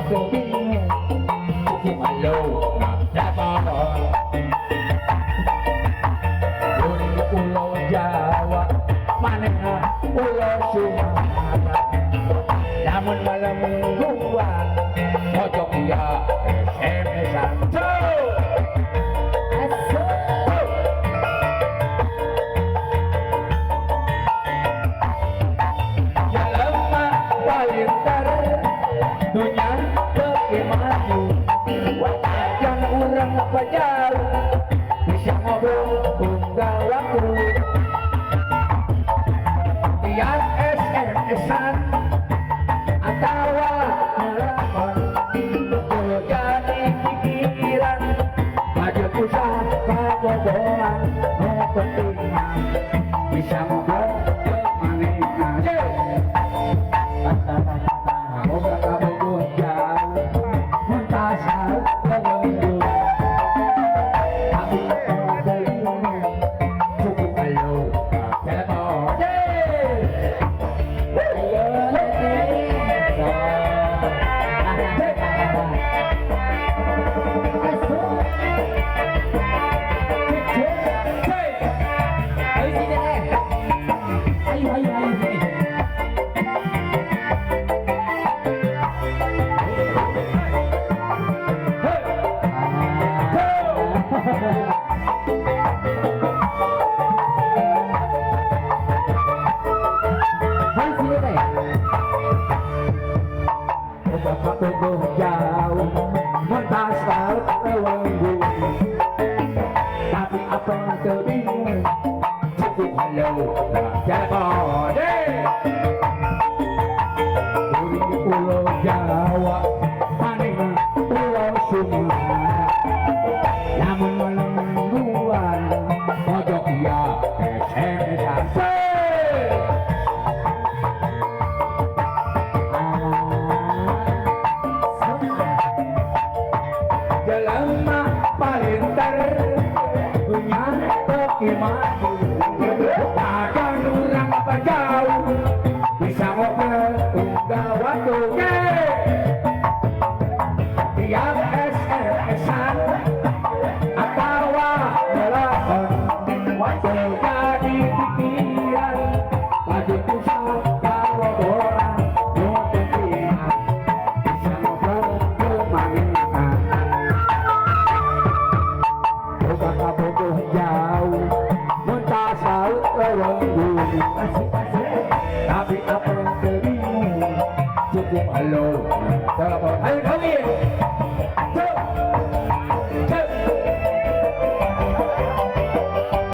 bingung cukup malu dapat dari pulau Jawa manehna pulau Sumatera namun malam mingguan pojok ya SMS-an dunia bagaimana wajan orang apa jauh bisa ngobrol tunggal waktu tiap SMS-an atau telepon jadi pikiran maju usah kabobolan no pentingan bisa ngobrol kemana aja moga kamu jauh mentasar terlalu tapi terlalu cukup malu telepon tubuh jauh mentasar terlenggu tapi apa yang terbingung cukup halo telepon dari pulau Jawa manehna pulau Sumatera namun malam mingguan pojok ya SMS-an lama palintar punya bagaimana akan orang apa jauh bisa ngobrol tunggal waktu tiap SMS-an atau telepon jadi pikiran lagi pusat kalau orang pentingan bisa ngobrol kemana boboh jauh mentasar terlenggu tapi apa yang terbingung cukup halo telepon